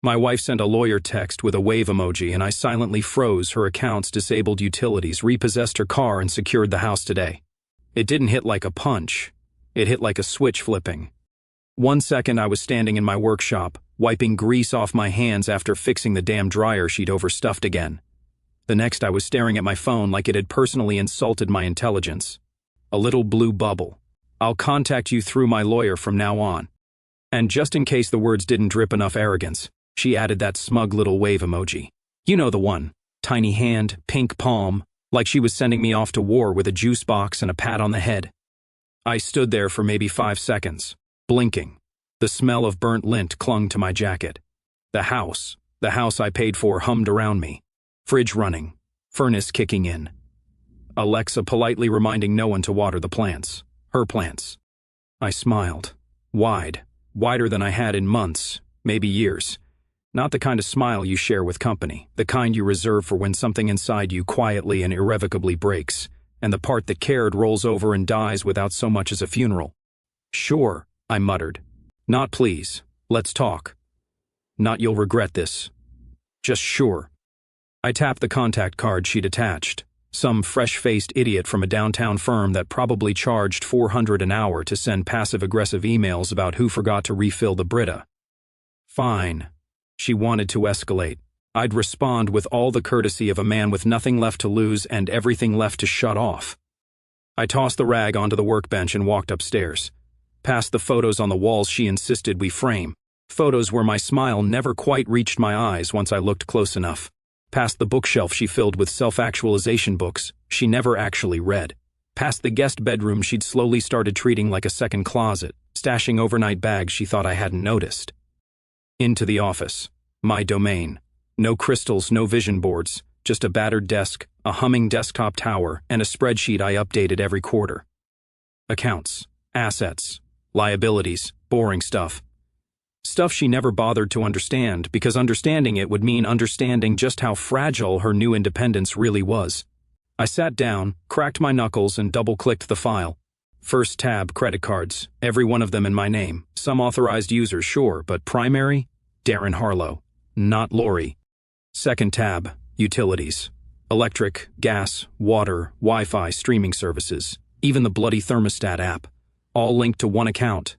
My wife sent a lawyer text with a wave emoji and I silently froze her accounts, disabled utilities, repossessed her car, and secured the house today. It didn't hit like a punch. It hit like a switch flipping. 1 second I was standing in my workshop, wiping grease off my hands after fixing the damn dryer she'd overstuffed again. The next I was staring at my phone like it had personally insulted my intelligence. A little blue bubble. I'll contact you through my lawyer from now on. And just in case the words didn't drip enough arrogance, she added that smug little wave emoji. You know the one. Tiny hand, pink palm, like she was sending me off to war with a juice box and a pat on the head. I stood there for maybe 5 seconds, blinking. The smell of burnt lint clung to my jacket. The house I paid for, hummed around me. Fridge running, furnace kicking in. Alexa politely reminding no one to water the plants. Her plants. I smiled. Wider than I had in months, maybe years. Not the kind of smile you share with company, the kind you reserve for when something inside you quietly and irrevocably breaks, and the part that cared rolls over and dies without so much as a funeral. Sure, I muttered. Not please, let's talk. Not you'll regret this. Just sure. I tapped the contact card she'd attached. Some fresh-faced idiot from a downtown firm that probably charged $400 an hour to send passive-aggressive emails about who forgot to refill the Brita. Fine. She wanted to escalate. I'd respond with all the courtesy of a man with nothing left to lose and everything left to shut off. I tossed the rag onto the workbench and walked upstairs. Past the photos on the walls she insisted we frame. Photos where my smile never quite reached my eyes once I looked close enough. Past the bookshelf she filled with self-actualization books she never actually read. Past the guest bedroom she'd slowly started treating like a second closet, stashing overnight bags she thought I hadn't noticed. Into the office. My domain. No crystals, no vision boards, just a battered desk, a humming desktop tower, and a spreadsheet I updated every quarter. Accounts, assets, liabilities, boring stuff. Stuff she never bothered to understand, because understanding it would mean understanding just how fragile her new independence really was. I sat down, cracked my knuckles, and double-clicked the file. First tab, credit cards, every one of them in my name. Some authorized users, sure, but primary? Darren Harlow, not Lori. Second tab, utilities. Electric, gas, water, Wi-Fi, streaming services, even the bloody thermostat app. All linked to one account.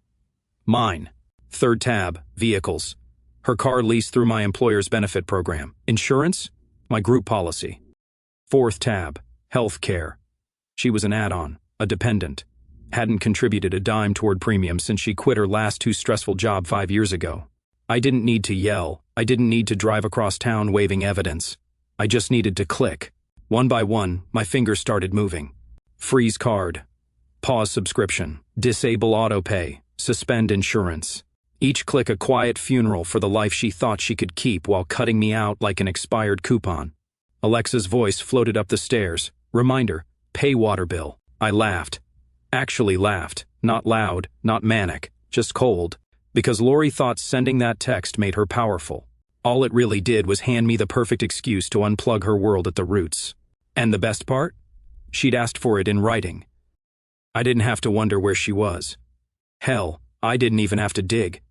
Mine. Third tab, vehicles. Her car leased through my employer's benefit program. Insurance? My group policy. Fourth tab, health care. She was an add-on, a dependent. Hadn't contributed a dime toward premium since she quit her last too stressful job 5 years ago. I didn't need to yell. I didn't need to drive across town waving evidence. I just needed to click. One by one, my fingers started moving. Freeze card. Pause subscription. Disable autopay. Suspend insurance. Each click a quiet funeral for the life she thought she could keep while cutting me out like an expired coupon. Alexa's voice floated up the stairs. Reminder, pay water bill. I laughed. Actually laughed. Not loud, not manic, just cold. Because Lori thought sending that text made her powerful. All it really did was hand me the perfect excuse to unplug her world at the roots. And the best part? She'd asked for it in writing. I didn't have to wonder where she was. Hell, I didn't even have to dig.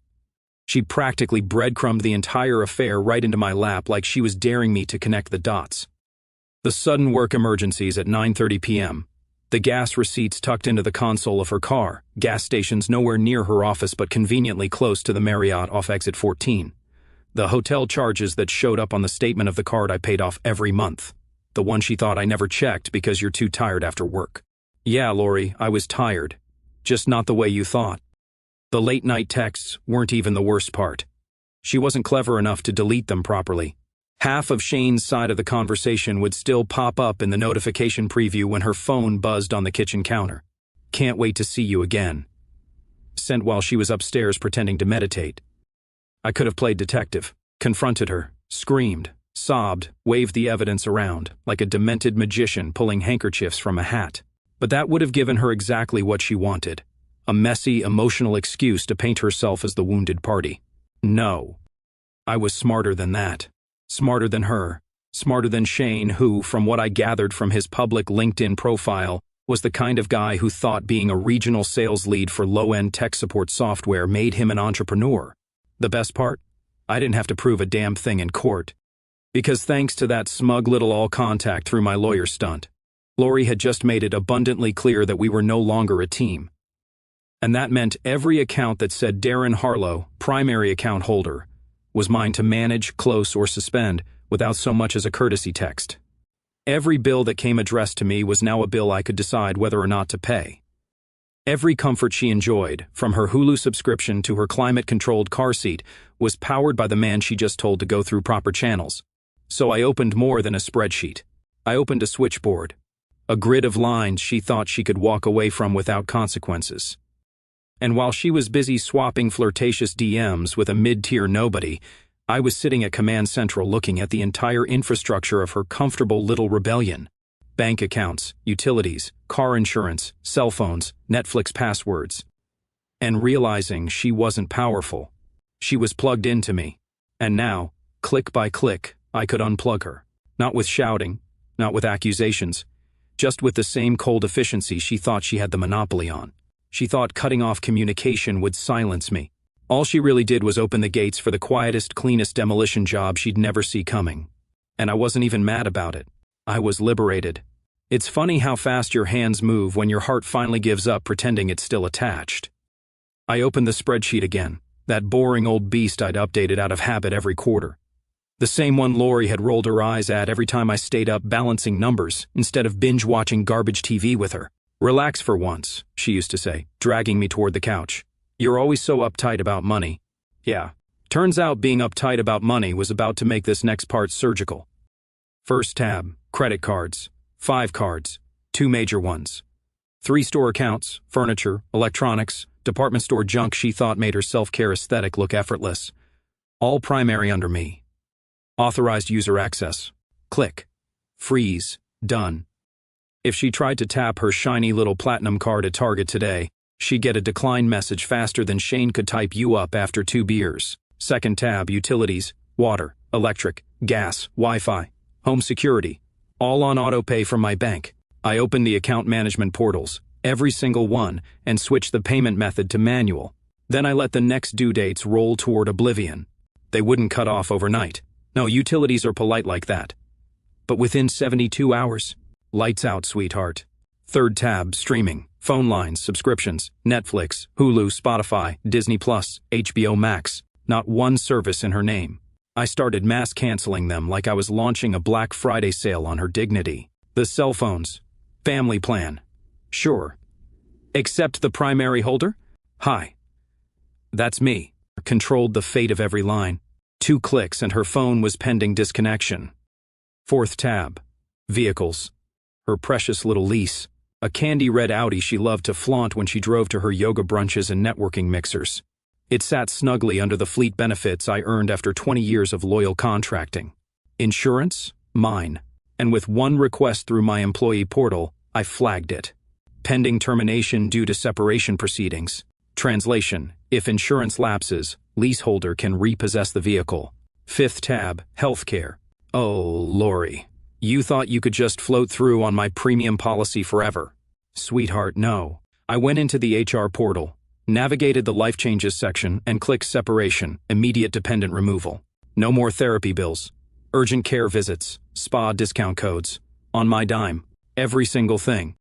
She practically breadcrumbed the entire affair right into my lap like she was daring me to connect the dots. The sudden work emergencies at 9:30 p.m. The gas receipts tucked into the console of her car, gas stations nowhere near her office but conveniently close to the Marriott off exit 14. The hotel charges that showed up on the statement of the card I paid off every month. The one she thought I never checked because you're too tired after work. Yeah, Lori, I was tired. Just not the way you thought. The late-night texts weren't even the worst part. She wasn't clever enough to delete them properly. Half of Shane's side of the conversation would still pop up in the notification preview when her phone buzzed on the kitchen counter. Can't wait to see you again. Sent while she was upstairs pretending to meditate. I could have played detective, confronted her, screamed, sobbed, waved the evidence around, like a demented magician pulling handkerchiefs from a hat. But that would have given her exactly what she wanted. A messy, emotional excuse to paint herself as the wounded party. No. I was smarter than that. Smarter than her. Smarter than Shane, who, from what I gathered from his public LinkedIn profile, was the kind of guy who thought being a regional sales lead for low-end tech support software made him an entrepreneur. The best part? I didn't have to prove a damn thing in court. Because thanks to that smug little all-contact through my lawyer stunt, Lori had just made it abundantly clear that we were no longer a team. And that meant every account that said Darren Harlow, primary account holder, was mine to manage, close, or suspend without so much as a courtesy text. Every bill that came addressed to me was now a bill I could decide whether or not to pay. Every comfort she enjoyed, from her Hulu subscription to her climate-controlled car seat, was powered by the man she just told to go through proper channels. So I opened more than a spreadsheet. I opened a switchboard. A grid of lines she thought she could walk away from without consequences. And while she was busy swapping flirtatious DMs with a mid-tier nobody, I was sitting at Command Central looking at the entire infrastructure of her comfortable little rebellion. Bank accounts, utilities, car insurance, cell phones, Netflix passwords. And realizing she wasn't powerful. She was plugged into me. And now, click by click, I could unplug her. Not with shouting, not with accusations, just with the same cold efficiency she thought she had the monopoly on. She thought cutting off communication would silence me. All she really did was open the gates for the quietest, cleanest demolition job she'd never see coming. And I wasn't even mad about it. I was liberated. It's funny how fast your hands move when your heart finally gives up pretending it's still attached. I opened the spreadsheet again, that boring old beast I'd updated out of habit every quarter. The same one Lori had rolled her eyes at every time I stayed up balancing numbers instead of binge-watching garbage TV with her. "Relax for once," she used to say, dragging me toward the couch. "You're always so uptight about money." Yeah, turns out being uptight about money was about to make this next part surgical. First tab, credit cards. 5 cards, 2 major ones. 3 store accounts, furniture, electronics, department store junk she thought made her self-care aesthetic look effortless. All primary under me. Authorized user access. Click. Freeze. Done. If she tried to tap her shiny little platinum card at Target today, she'd get a decline message faster than Shane could type "you up" after 2 beers. Second tab, utilities, water, electric, gas, Wi-Fi, home security, all on autopay from my bank. I opened the account management portals, every single one, and switched the payment method to manual. Then I let the next due dates roll toward oblivion. They wouldn't cut off overnight. No, utilities are polite like that. But within 72 hours, lights out, sweetheart. Third tab, streaming, phone lines, subscriptions, Netflix, Hulu, Spotify, Disney+, HBO Max. Not one service in her name. I started mass canceling them like I was launching a Black Friday sale on her dignity. The cell phones. Family plan. Sure. Except the primary holder? Hi. That's me. Controlled the fate of every line. 2 clicks and her phone was pending disconnection. Fourth tab. Vehicles. Her precious little lease. A candy red Audi she loved to flaunt when she drove to her yoga brunches and networking mixers. It sat snugly under the fleet benefits I earned after 20 years of loyal contracting. Insurance? Mine. And with one request through my employee portal, I flagged it. Pending termination due to separation proceedings. Translation: if insurance lapses, leaseholder can repossess the vehicle. Fifth tab, healthcare. Oh, Lori. You thought you could just float through on my premium policy forever. Sweetheart, no. I went into the HR portal, navigated the life changes section, and clicked separation, immediate dependent removal. No more therapy bills, urgent care visits, spa discount codes. On my dime. Every single thing.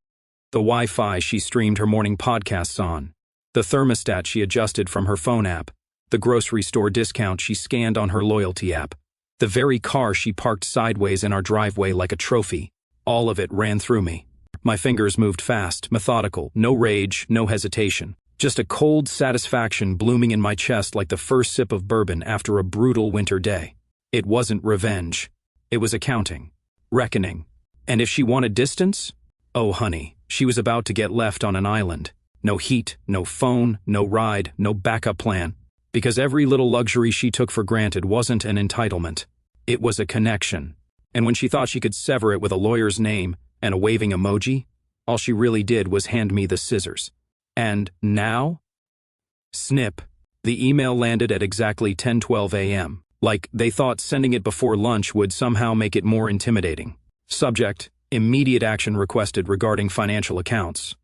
The Wi-Fi she streamed her morning podcasts on. The thermostat she adjusted from her phone app. The grocery store discount she scanned on her loyalty app. The very car she parked sideways in our driveway like a trophy. All of it ran through me. My fingers moved fast, methodical, no rage, no hesitation. Just a cold satisfaction blooming in my chest like the first sip of bourbon after a brutal winter day. It wasn't revenge. It was accounting. Reckoning. And if she wanted distance? Oh, honey, she was about to get left on an island. No heat, no phone, no ride, no backup plan. Because every little luxury she took for granted wasn't an entitlement. It was a connection. And when she thought she could sever it with a lawyer's name and a waving emoji, all she really did was hand me the scissors. And now? Snip. The email landed at exactly 10:12 a.m. Like they thought sending it before lunch would somehow make it more intimidating. Subject: immediate action requested regarding financial accounts.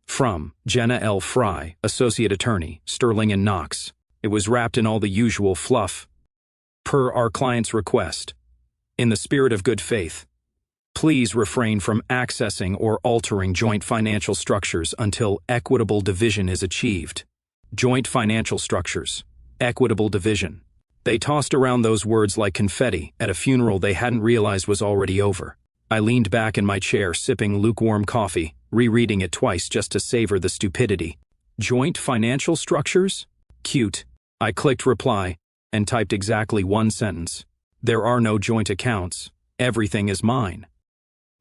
From Jenna L. Fry, Associate Attorney, Sterling and Knox. It was wrapped in all the usual fluff. Per our client's request, in the spirit of good faith, please refrain from accessing or altering joint financial structures until equitable division is achieved. Joint financial structures. Equitable division. They tossed around those words like confetti at a funeral they hadn't realized was already over. I leaned back in my chair, sipping lukewarm coffee, rereading it twice just to savor the stupidity. Joint financial structures? Cute. I clicked reply and typed exactly one sentence. There are no joint accounts. Everything is mine.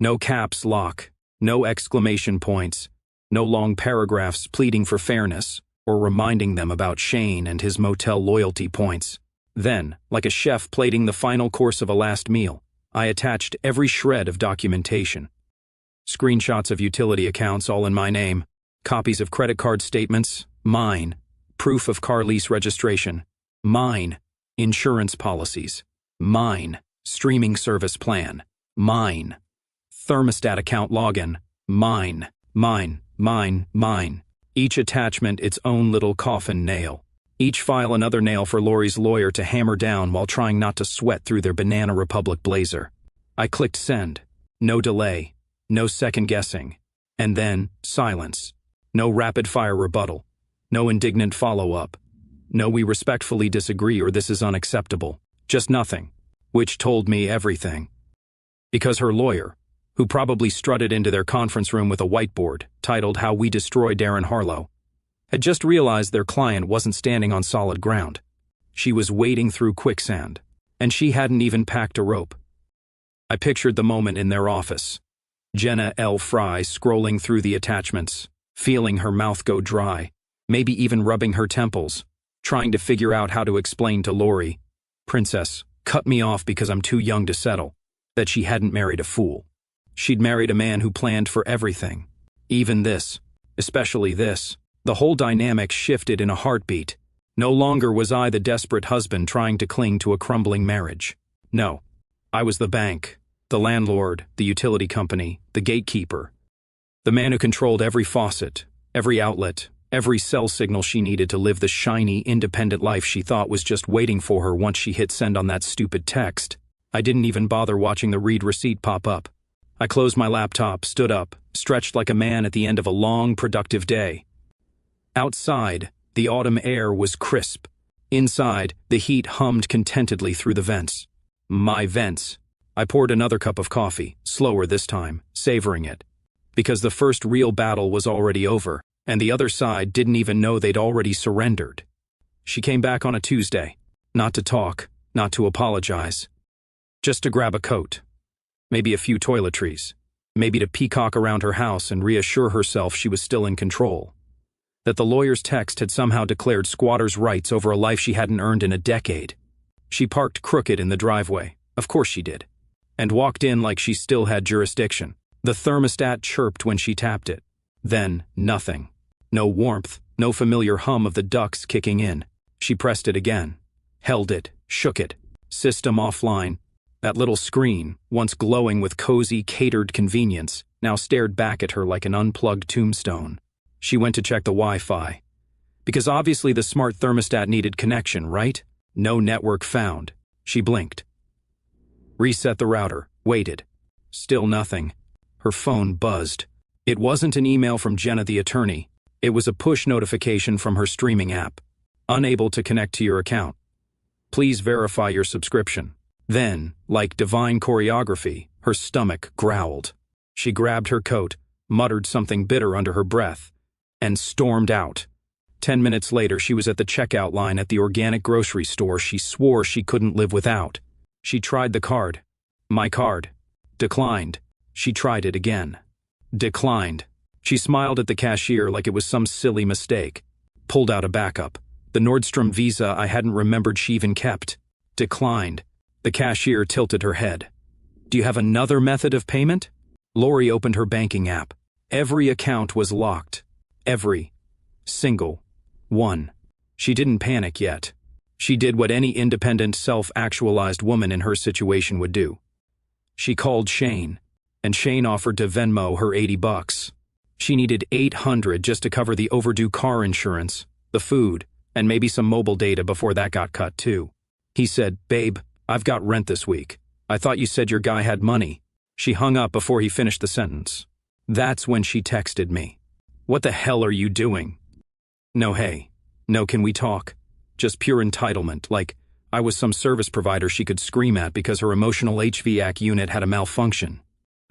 No caps lock, no exclamation points, no long paragraphs pleading for fairness or reminding them about Shane and his motel loyalty points. Then, like a chef plating the final course of a last meal, I attached every shred of documentation. Screenshots of utility accounts all in my name, copies of credit card statements, mine, proof of car lease registration, mine, insurance policies, mine, streaming service plan, mine, thermostat account login, mine, mine, mine, mine. Each attachment its own little coffin nail. Each file another nail for Lori's lawyer to hammer down while trying not to sweat through their Banana Republic blazer. I clicked send. No delay. No second guessing. And then, silence. No rapid-fire rebuttal. No indignant follow-up. No we respectfully disagree or this is unacceptable. Just nothing. Which told me everything. Because her lawyer, who probably strutted into their conference room with a whiteboard titled How We Destroy Darren Harlow, had just realized their client wasn't standing on solid ground. She was wading through quicksand, and she hadn't even packed a rope. I pictured the moment in their office. Jenna L. Fry scrolling through the attachments, feeling her mouth go dry, maybe even rubbing her temples, trying to figure out how to explain to Lori, "Princess, cut me off because I'm too young to settle," that she hadn't married a fool. She'd married a man who planned for everything. Even this, especially this. The whole dynamic shifted in a heartbeat. No longer was I the desperate husband trying to cling to a crumbling marriage. No, I was the bank, the landlord, the utility company, the gatekeeper. The man who controlled every faucet, every outlet, every cell signal she needed to live the shiny, independent life she thought was just waiting for her once she hit send on that stupid text. I didn't even bother watching the read receipt pop up. I closed my laptop, stood up, stretched like a man at the end of a long, productive day. Outside, the autumn air was crisp. Inside, the heat hummed contentedly through the vents. My vents. I poured another cup of coffee, slower this time, savoring it. Because the first real battle was already over, and the other side didn't even know they'd already surrendered. She came back on a Tuesday. Not to talk, not to apologize. Just to grab a coat. Maybe a few toiletries. Maybe to peacock around her house and reassure herself she was still in control. That the lawyer's text had somehow declared squatters' rights over a life she hadn't earned in a decade. She parked crooked in the driveway, of course she did, and walked in like she still had jurisdiction. The thermostat chirped when she tapped it. Then, nothing. No warmth, no familiar hum of the ducts kicking in. She pressed it again. Held it, shook it. System offline. That little screen, once glowing with cozy, catered convenience, now stared back at her like an unplugged tombstone. She went to check the Wi-Fi. Because obviously the smart thermostat needed connection, right? No network found. She blinked. Reset the router, waited. Still nothing. Her phone buzzed. It wasn't an email from Jenna the attorney. It was a push notification from her streaming app. Unable to connect to your account. Please verify your subscription. Then, like divine choreography, her stomach growled. She grabbed her coat, muttered something bitter under her breath, and stormed out. 10 minutes later, she was at the checkout line at the organic grocery store she swore she couldn't live without. She tried the card. My card. Declined. She tried it again. Declined. She smiled at the cashier like it was some silly mistake. Pulled out a backup. The Nordstrom Visa I hadn't remembered she even kept. Declined. The cashier tilted her head. Do you have another method of payment? Lori opened her banking app. Every account was locked. Every single one. She didn't panic yet. She did what any independent, self-actualized woman in her situation would do. She called Shane, and Shane offered to Venmo her $80. She needed $800 just to cover the overdue car insurance, the food, and maybe some mobile data before that got cut too. He said, "Babe, I've got rent this week. I thought you said your guy had money." She hung up before he finished the sentence. That's when she texted me. "What the hell are you doing?" No, hey. No, can we talk? Just pure entitlement, like I was some service provider she could scream at because her emotional HVAC unit had a malfunction.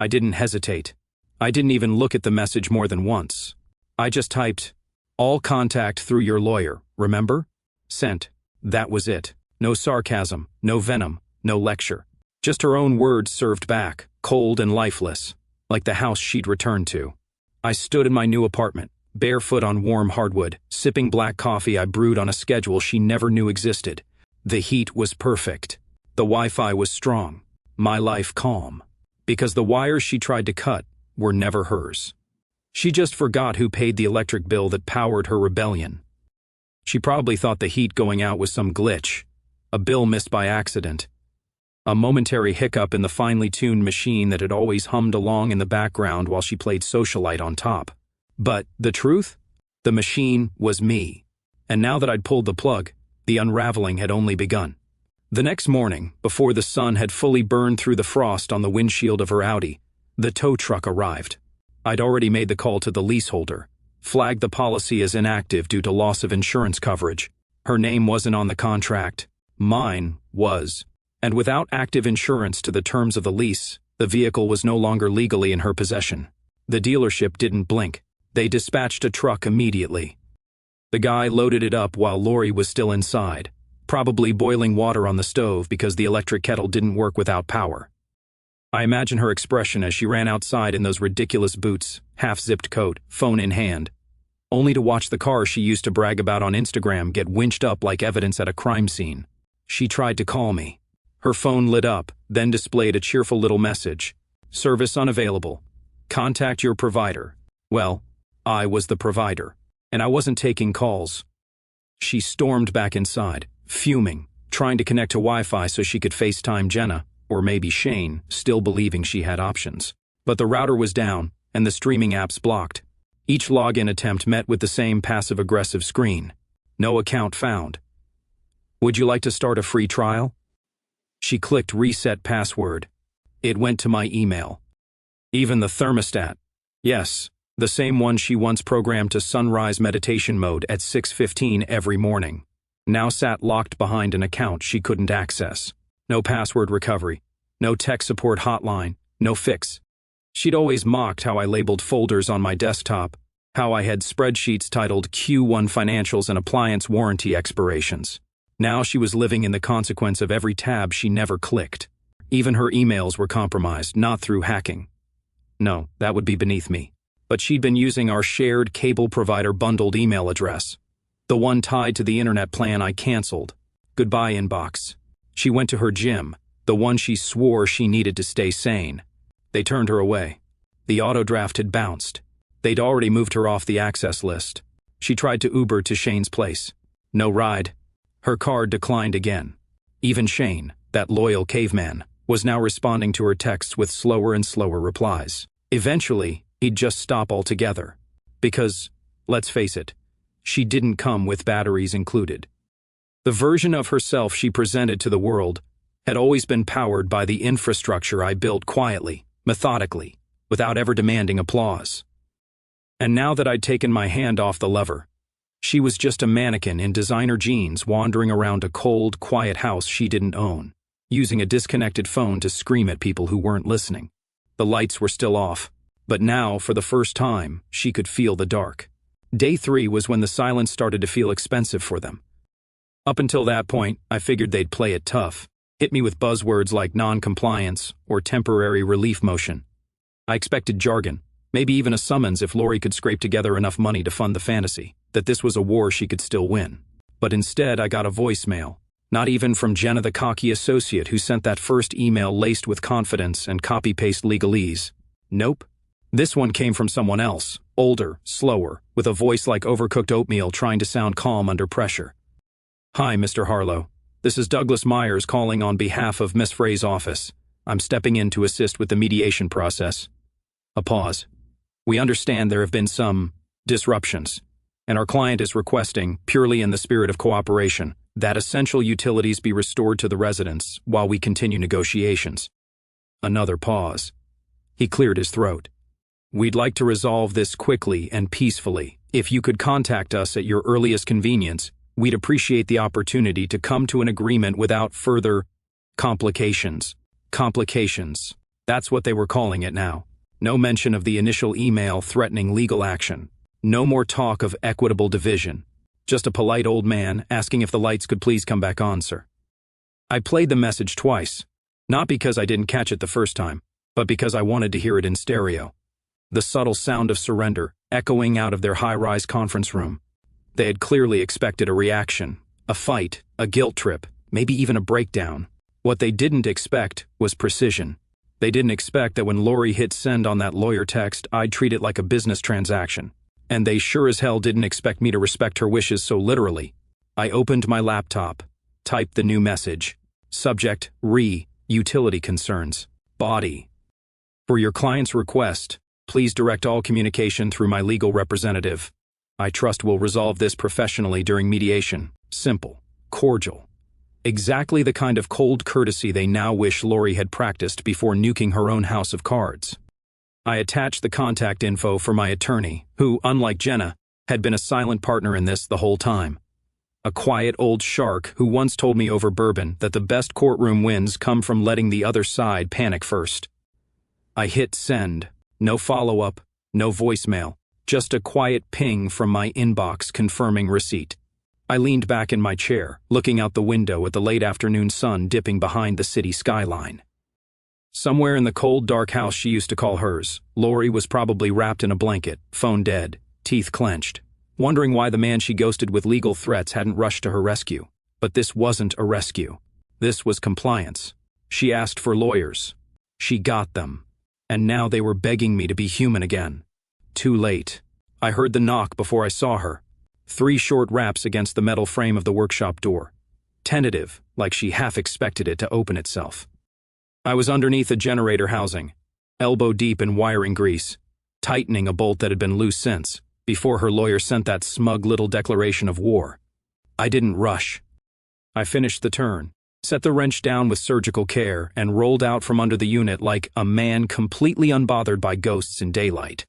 I didn't hesitate. I didn't even look at the message more than once. I just typed, "All contact through your lawyer, remember?" Sent. That was it. No sarcasm, no venom, no lecture. Just her own words served back, cold and lifeless, like the house she'd returned to. I stood in my new apartment, barefoot on warm hardwood, sipping black coffee I brewed on a schedule she never knew existed. The heat was perfect. The Wi-Fi was strong. My life calm. Because the wires she tried to cut were never hers. She just forgot who paid the electric bill that powered her rebellion. She probably thought the heat going out was some glitch, a bill missed by accident, a momentary hiccup in the finely tuned machine that had always hummed along in the background while she played socialite on top. But the truth? The machine was me. And now that I'd pulled the plug, the unraveling had only begun. The next morning, before the sun had fully burned through the frost on the windshield of her Audi, the tow truck arrived. I'd already made the call to the leaseholder, flagged the policy as inactive due to loss of insurance coverage. Her name wasn't on the contract. Mine was. And without active insurance to the terms of the lease, the vehicle was no longer legally in her possession. The dealership didn't blink. They dispatched a truck immediately. The guy loaded it up while Lori was still inside, probably boiling water on the stove because the electric kettle didn't work without power. I imagine her expression as she ran outside in those ridiculous boots, half-zipped coat, phone in hand, only to watch the car she used to brag about on Instagram get winched up like evidence at a crime scene. She tried to call me. Her phone lit up, then displayed a cheerful little message. "Service unavailable. Contact your provider." Well, I was the provider, and I wasn't taking calls. She stormed back inside, fuming, trying to connect to Wi-Fi so she could FaceTime Jenna, or maybe Shane, still believing she had options. But the router was down, and the streaming apps blocked. Each login attempt met with the same passive-aggressive screen. No account found. "Would you like to start a free trial?" She clicked reset password. It went to my email. Even the thermostat. Yes, the same one she once programmed to sunrise meditation mode at 6:15 every morning, now sat locked behind an account she couldn't access. No password recovery, no tech support hotline, no fix. She'd always mocked how I labeled folders on my desktop, how I had spreadsheets titled Q1 financials and appliance warranty expirations. Now she was living in the consequence of every tab she never clicked. Even her emails were compromised, not through hacking. No, that would be beneath me. But she'd been using our shared cable provider bundled email address, the one tied to the internet plan I canceled. Goodbye inbox. She went to her gym, the one she swore she needed to stay sane. They turned her away. The auto draft had bounced. They'd already moved her off the access list. She tried to Uber to Shane's place. No ride. Her card declined again. Even Shane, that loyal caveman, was now responding to her texts with slower and slower replies. Eventually, he'd just stop altogether. Because, let's face it, she didn't come with batteries included. The version of herself she presented to the world had always been powered by the infrastructure I built quietly, methodically, without ever demanding applause. And now that I'd taken my hand off the lever, she was just a mannequin in designer jeans wandering around a cold, quiet house she didn't own, using a disconnected phone to scream at people who weren't listening. The lights were still off, but now, for the first time, she could feel the dark. Day 3 was when the silence started to feel expensive for them. Up until that point, I figured they'd play it tough, hit me with buzzwords like non-compliance or temporary relief motion. I expected jargon, maybe even a summons if Lori could scrape together enough money to fund the fantasy, that this was a war she could still win. But instead, I got a voicemail. Not even from Jenna the cocky associate who sent that first email laced with confidence and copy-paste legalese. Nope. This one came from someone else, older, slower, with a voice like overcooked oatmeal trying to sound calm under pressure. "Hi, Mr. Harlow. This is Douglas Myers calling on behalf of Miss Frey's office. I'm stepping in to assist with the mediation process." A pause. "We understand there have been some disruptions, and our client is requesting, purely in the spirit of cooperation, that essential utilities be restored to the residents while we continue negotiations. Another pause. He cleared his throat. We'd like to resolve this quickly and peacefully. If you could contact us at your earliest convenience, we'd appreciate the opportunity to come to an agreement without further complications. Complications. That's what they were calling it now. No mention of the initial email threatening legal action. No more talk of equitable division. Just a polite old man asking if the lights could please come back on, sir. I played the message twice, not because I didn't catch it the first time, but because I wanted to hear it in stereo. The subtle sound of surrender echoing out of their high-rise conference room. They had clearly expected a reaction, a fight, a guilt trip, maybe even a breakdown. What they didn't expect was precision. They didn't expect that when Lori hit send on that lawyer text, I'd treat it like a business transaction. And they sure as hell didn't expect me to respect her wishes so literally. I opened my laptop, typed the new message. Subject, utility concerns. Body. For your client's request, please direct all communication through my legal representative. I trust we'll resolve this professionally during mediation. Simple. Cordial. Exactly the kind of cold courtesy they now wish Lori had practiced before nuking her own house of cards. I attached the contact info for my attorney, who, unlike Jenna, had been a silent partner in this the whole time. A quiet old shark who once told me over bourbon that the best courtroom wins come from letting the other side panic first. I hit send. No follow-up, no voicemail, just a quiet ping from my inbox confirming receipt. I leaned back in my chair, looking out the window at the late afternoon sun dipping behind the city skyline. Somewhere in the cold, dark house she used to call hers, Lori was probably wrapped in a blanket, phone dead, teeth clenched, wondering why the man she ghosted with legal threats hadn't rushed to her rescue. But this wasn't a rescue. This was compliance. She asked for lawyers. She got them. And now they were begging me to be human again. Too late. I heard the knock before I saw her. 3 short raps against the metal frame of the workshop door. Tentative, like she half expected it to open itself. I was underneath a generator housing, elbow deep in wiring grease, tightening a bolt that had been loose since, before her lawyer sent that smug little declaration of war. I didn't rush. I finished the turn, set the wrench down with surgical care, and rolled out from under the unit like a man completely unbothered by ghosts in daylight.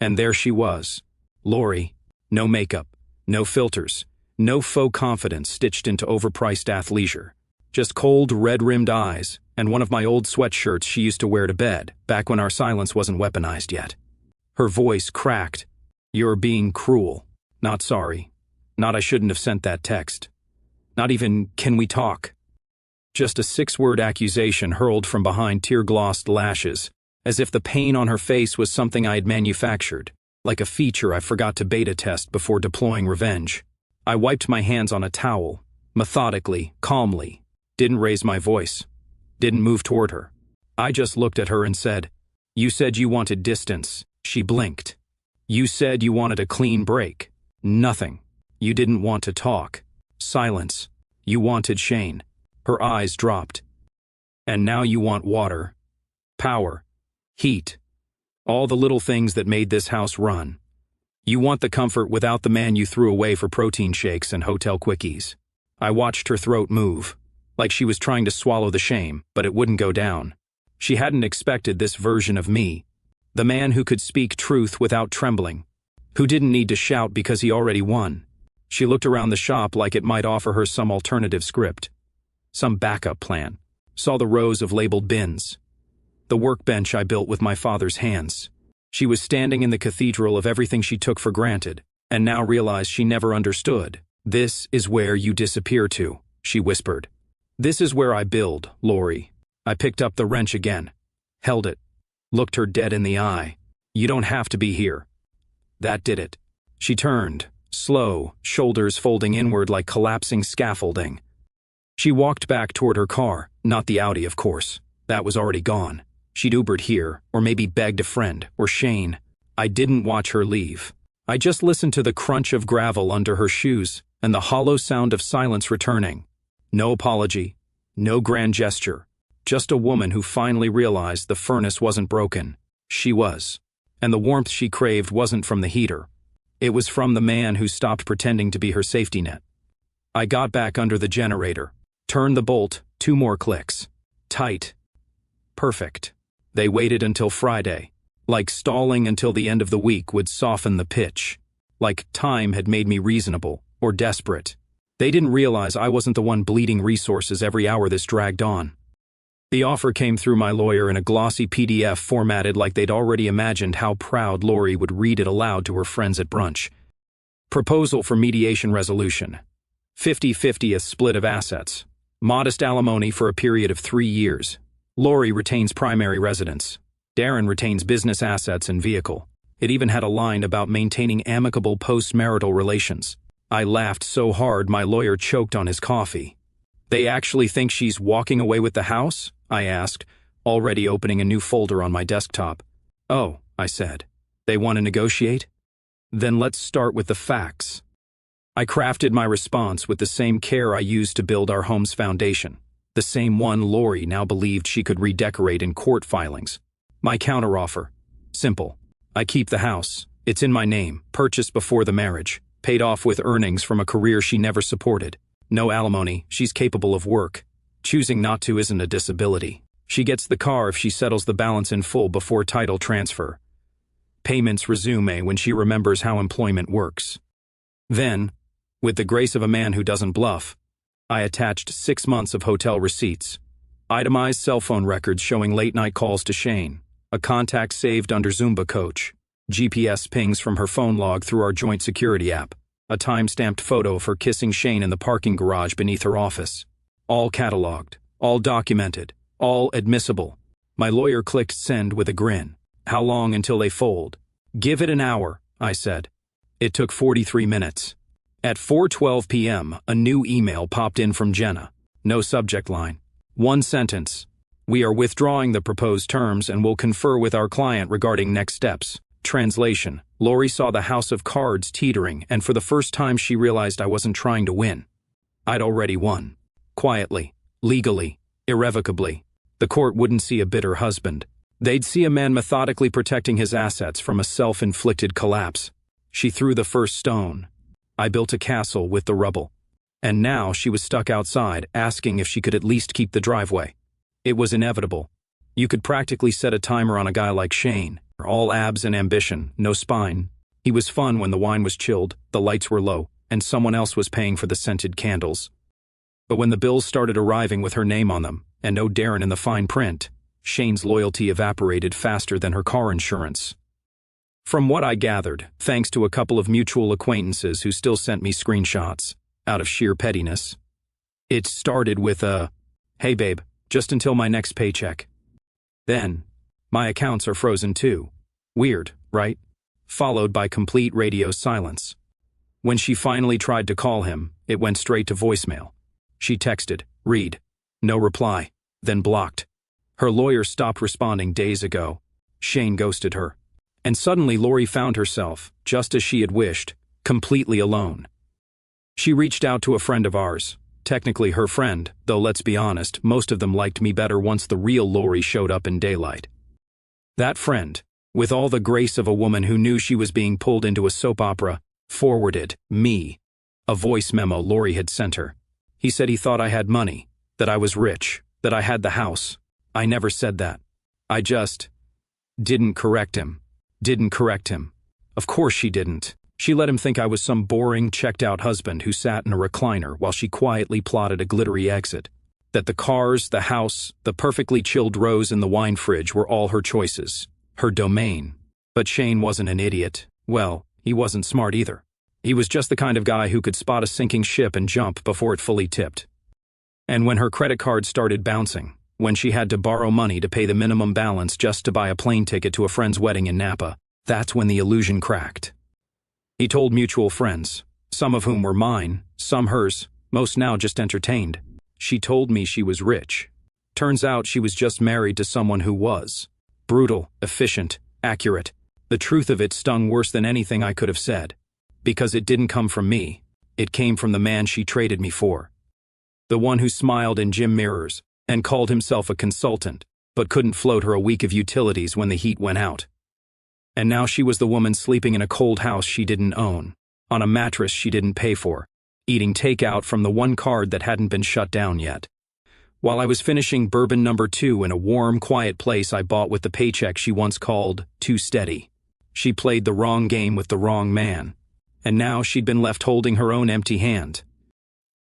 And there she was, Lori. No makeup, no filters, no faux confidence stitched into overpriced athleisure. Just cold, red-rimmed eyes, and one of my old sweatshirts she used to wear to bed, back when our silence wasn't weaponized yet. Her voice cracked. You're being cruel. Not sorry. Not I shouldn't have sent that text. Not even, can we talk? Just a 6-word accusation hurled from behind tear-glossed lashes, as if the pain on her face was something I had manufactured, like a feature I forgot to beta test before deploying revenge. I wiped my hands on a towel, methodically, calmly, didn't raise my voice, didn't move toward her. I just looked at her and said, "You said you wanted distance." She blinked. "You said you wanted a clean break." Nothing. "You didn't want to talk." Silence. "You wanted Shane." Her eyes dropped. "And now you want water, power, heat, all the little things that made this house run. You want the comfort without the man you threw away for protein shakes and hotel quickies." I watched her throat move, like she was trying to swallow the shame, but it wouldn't go down. She hadn't expected this version of me, the man who could speak truth without trembling, who didn't need to shout because he already won. She looked around the shop like it might offer her some alternative script, some backup plan, saw the rows of labeled bins, the workbench I built with my father's hands. She was standing in the cathedral of everything she took for granted, and now realized she never understood. "This is where you disappear to," she whispered. "This is where I build, Lori." I picked up the wrench again, held it, looked her dead in the eye. "You don't have to be here." That did it. She turned, slow, shoulders folding inward like collapsing scaffolding. She walked back toward her car, not the Audi, of course. That was already gone. She'd Ubered here, or maybe begged a friend, or Shane. I didn't watch her leave. I just listened to the crunch of gravel under her shoes and the hollow sound of silence returning. No apology, no grand gesture, just a woman who finally realized the furnace wasn't broken. She was. And the warmth she craved wasn't from the heater. It was from the man who stopped pretending to be her safety net. I got back under the generator. Turned the bolt, 2 more clicks. Tight. Perfect. They waited until Friday. Like stalling until the end of the week would soften the pitch. Like time had made me reasonable, or desperate. They didn't realize I wasn't the one bleeding resources every hour this dragged on. The offer came through my lawyer in a glossy PDF formatted like they'd already imagined how proud Lori would read it aloud to her friends at brunch. Proposal for mediation resolution. 50-50th split of assets. Modest alimony for a period of 3 years. Lori retains primary residence. Darren retains business assets and vehicle. It even had a line about maintaining amicable post-marital relations. I laughed so hard my lawyer choked on his coffee. They actually think she's walking away with the house? I asked, already opening a new folder on my desktop. Oh, I said. They want to negotiate? Then let's start with the facts. I crafted my response with the same care I used to build our home's foundation. The same one Lori now believed she could redecorate in court filings. My counteroffer. Simple. I keep the house. It's in my name, purchased before the marriage, paid off with earnings from a career she never supported. No alimony, she's capable of work. Choosing not to isn't a disability. She gets the car if she settles the balance in full before title transfer. Payments resume when she remembers how employment works. Then, with the grace of a man who doesn't bluff, I attached 6 months of hotel receipts, itemized cell phone records showing late-night calls to Shane, a contact saved under Zumba Coach, GPS pings from her phone log through our joint security app, a time-stamped photo of her kissing Shane in the parking garage beneath her office. All cataloged, all documented, all admissible. My lawyer clicked send with a grin. How long until they fold? Give it an hour, I said. It took 43 minutes. At 4:12 p.m., a new email popped in from Jenna. No subject line. 1 sentence. We are withdrawing the proposed terms and will confer with our client regarding next steps. Translation. Lori saw the house of cards teetering, and for the first time she realized I wasn't trying to win. I'd already won. Quietly, legally, irrevocably. The court wouldn't see a bitter husband. They'd see a man methodically protecting his assets from a self-inflicted collapse. She threw the first stone. I built a castle with the rubble. And now she was stuck outside, asking if she could at least keep the driveway. It was inevitable. You could practically set a timer on a guy like Shane. All abs and ambition, no spine. He was fun when the wine was chilled, the lights were low, and someone else was paying for the scented candles. But when the bills started arriving with her name on them, and no Darren in the fine print, Shane's loyalty evaporated faster than her car insurance. From what I gathered, thanks to a couple of mutual acquaintances who still sent me screenshots, out of sheer pettiness, it started with a, "Hey babe, just until my next paycheck." Then, "My accounts are frozen too." Weird, right? Followed by complete radio silence. When she finally tried to call him, it went straight to voicemail. She texted, "Read." No reply, then blocked. Her lawyer stopped responding days ago. Shane ghosted her. And suddenly Lori found herself, just as she had wished, completely alone. She reached out to a friend of ours, technically her friend, though let's be honest, most of them liked me better once the real Lori showed up in daylight. That friend, with all the grace of a woman who knew she was being pulled into a soap opera, forwarded me a voice memo Lori had sent her. He said he thought I had money, that I was rich, that I had the house. I never said that. I just didn't correct him. Of course she didn't. She let him think I was some boring, checked-out husband who sat in a recliner while she quietly plotted a glittery exit. That the cars, the house, the perfectly chilled rose in the wine fridge were all her choices, her domain. But Shane wasn't an idiot. Well, he wasn't smart either. He was just the kind of guy who could spot a sinking ship and jump before it fully tipped. And when her credit card started bouncing, when she had to borrow money to pay the minimum balance just to buy a plane ticket to a friend's wedding in Napa, that's when the illusion cracked. He told mutual friends, some of whom were mine, some hers, most now just entertained. She told me she was rich. Turns out she was just married to someone who was. Brutal, efficient, accurate. The truth of it stung worse than anything I could have said. Because it didn't come from me. It came from the man she traded me for. The one who smiled in gym mirrors and called himself a consultant, but couldn't float her a week of utilities when the heat went out. And now she was the woman sleeping in a cold house she didn't own, on a mattress she didn't pay for, eating takeout from the one card that hadn't been shut down yet. While I was finishing bourbon number 2 in a warm, quiet place I bought with the paycheck she once called too steady. She played the wrong game with the wrong man, and now she'd been left holding her own empty hand.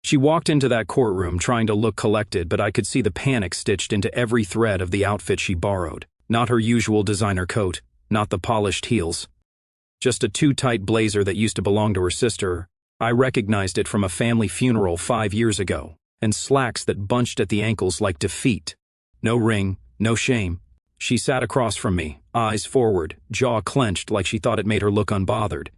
She walked into that courtroom trying to look collected, but I could see the panic stitched into every thread of the outfit she borrowed. Not her usual designer coat, not the polished heels. Just a too-tight blazer that used to belong to her sister. I recognized it from a family funeral 5 years ago, and slacks that bunched at the ankles like defeat. No ring, no shame. She sat across from me, eyes forward, jaw clenched like she thought it made her look unbothered.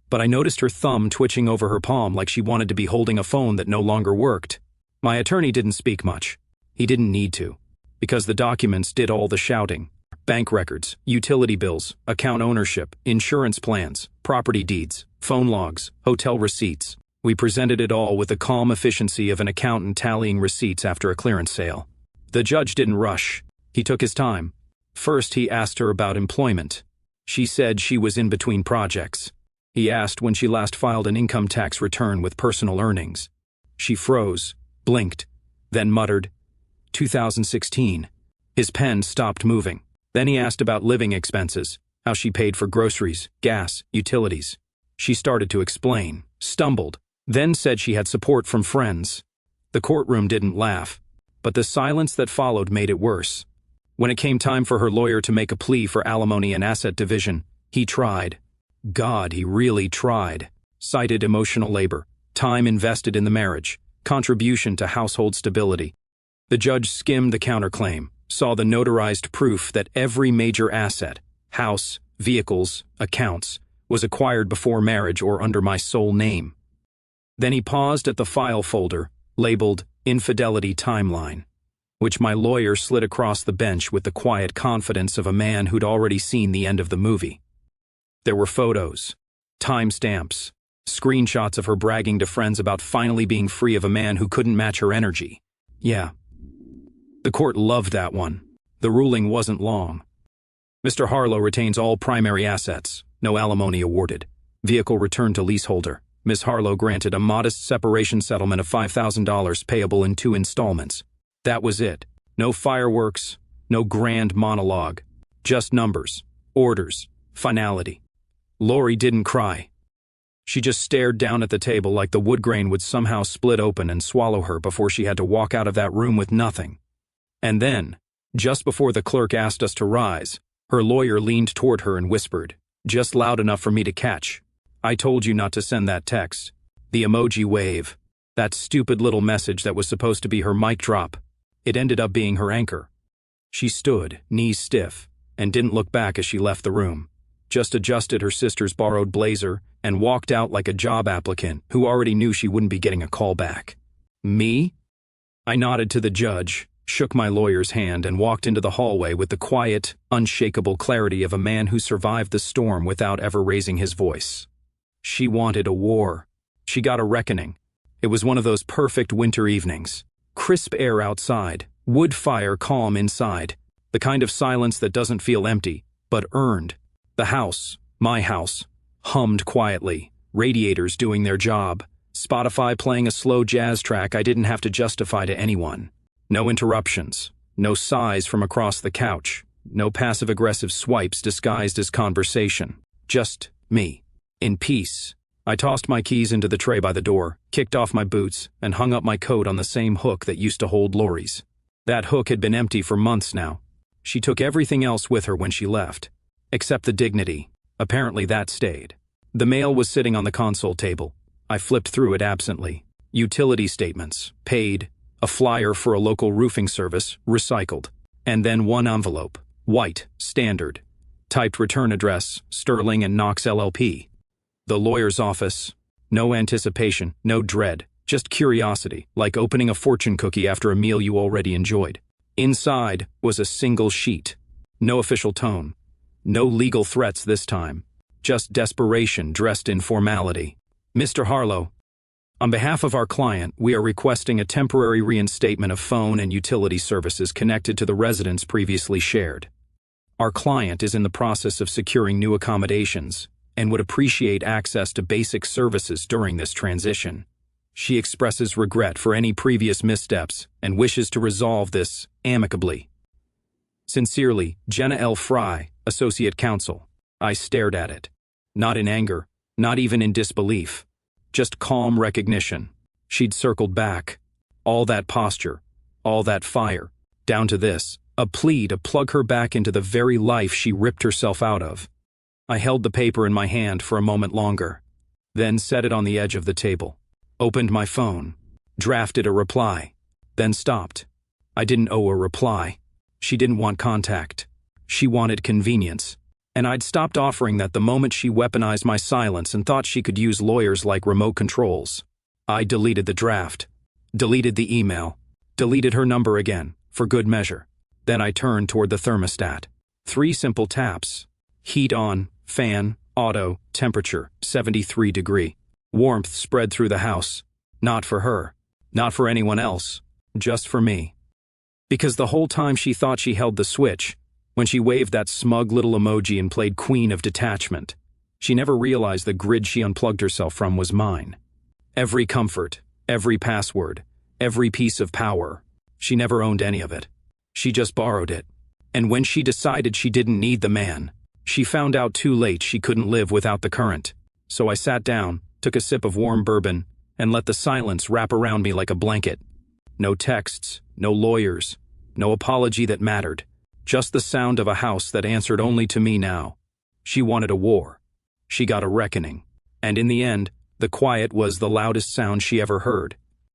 But I noticed her thumb twitching over her palm like she wanted to be holding a phone that no longer worked. My attorney didn't speak much. He didn't need to, because the documents did all the shouting. Bank records, utility bills, account ownership, insurance plans, property deeds, phone logs, hotel receipts. We presented it all with the calm efficiency of an accountant tallying receipts after a clearance sale. The judge didn't rush. He took his time. First, he asked her about employment. She said she was in between projects. He asked when she last filed an income tax return with personal earnings. She froze, blinked, then muttered, 2016. His pen stopped moving. Then he asked about living expenses, how she paid for groceries, gas, utilities. She started to explain, stumbled, then said she had support from friends. The courtroom didn't laugh, but the silence that followed made it worse. When it came time for her lawyer to make a plea for alimony and asset division, he tried. God, he really tried. Cited emotional labor, time invested in the marriage, contribution to household stability. The judge skimmed the counterclaim, saw the notarized proof that every major asset, house, vehicles, accounts, was acquired before marriage or under my sole name. Then he paused at the file folder, labeled Infidelity Timeline, which my lawyer slid across the bench with the quiet confidence of a man who'd already seen the end of the movie. There were photos, timestamps, screenshots of her bragging to friends about finally being free of a man who couldn't match her energy. Yeah. The court loved that one. The ruling wasn't long. Mr. Harlow retains all primary assets, no alimony awarded. Vehicle returned to leaseholder. Ms. Harlow granted a modest separation settlement of $5,000 payable in 2 installments. That was it. No fireworks, no grand monologue. Just numbers, orders, finality. Lori didn't cry. She just stared down at the table like the wood grain would somehow split open and swallow her before she had to walk out of that room with nothing. And then, just before the clerk asked us to rise, her lawyer leaned toward her and whispered, just loud enough for me to catch, I told you not to send that text. The emoji wave. That stupid little message that was supposed to be her mic drop. It ended up being her anchor. She stood, knees stiff, and didn't look back as she left the room. Just adjusted her sister's borrowed blazer and walked out like a job applicant who already knew she wouldn't be getting a call back. Me? I nodded to the judge, shook my lawyer's hand, and walked into the hallway with the quiet, unshakable clarity of a man who survived the storm without ever raising his voice. She wanted a war. She got a reckoning. It was one of those perfect winter evenings. Crisp air outside, wood fire calm inside, the kind of silence that doesn't feel empty, but earned. The house, my house, hummed quietly, radiators doing their job, Spotify playing a slow jazz track I didn't have to justify to anyone. No interruptions, no sighs from across the couch, no passive-aggressive swipes disguised as conversation. Just me, in peace. I tossed my keys into the tray by the door, kicked off my boots, and hung up my coat on the same hook that used to hold Lori's. That hook had been empty for months now. She took everything else with her when she left. Except the dignity. Apparently that stayed. The mail was sitting on the console table. I flipped through it absently. Utility statements, paid, a flyer for a local roofing service, recycled, and then one envelope, white, standard, typed return address, Sterling and Knox LLP. The lawyer's office. No anticipation, no dread, just curiosity, like opening a fortune cookie after a meal you already enjoyed. Inside was a single sheet. No official tone. No legal threats this time, just desperation dressed in formality. Mr. Harlow, on behalf of our client, we are requesting a temporary reinstatement of phone and utility services connected to the residence previously shared. Our client is in the process of securing new accommodations and would appreciate access to basic services during this transition. She expresses regret for any previous missteps and wishes to resolve this amicably. Sincerely, Jenna L. Fry, Associate Counsel. I stared at it. Not in anger, not even in disbelief. Just calm recognition. She'd circled back. All that posture, all that fire, down to this, a plea to plug her back into the very life she ripped herself out of. I held the paper in my hand for a moment longer, then set it on the edge of the table. Opened my phone, drafted a reply, then stopped. I didn't owe a reply. She didn't want contact. She wanted convenience. And I'd stopped offering that the moment she weaponized my silence and thought she could use lawyers like remote controls. I deleted the draft, deleted the email, deleted her number again, for good measure. Then I turned toward the thermostat. 3 simple taps. Heat on, fan, auto, temperature, 73 degree. Warmth spread through the house. Not for her. Not for anyone else. Just for me. Because the whole time she thought she held the switch, when she waved that smug little emoji and played Queen of Detachment, she never realized the grid she unplugged herself from was mine. Every comfort, every password, every piece of power. She never owned any of it. She just borrowed it. And when she decided she didn't need the man, she found out too late she couldn't live without the current. So I sat down, took a sip of warm bourbon, and let the silence wrap around me like a blanket. No texts, no lawyers, no apology that mattered. Just the sound of a house that answered only to me now. She wanted a war. She got a reckoning. And in the end, the quiet was the loudest sound she ever heard.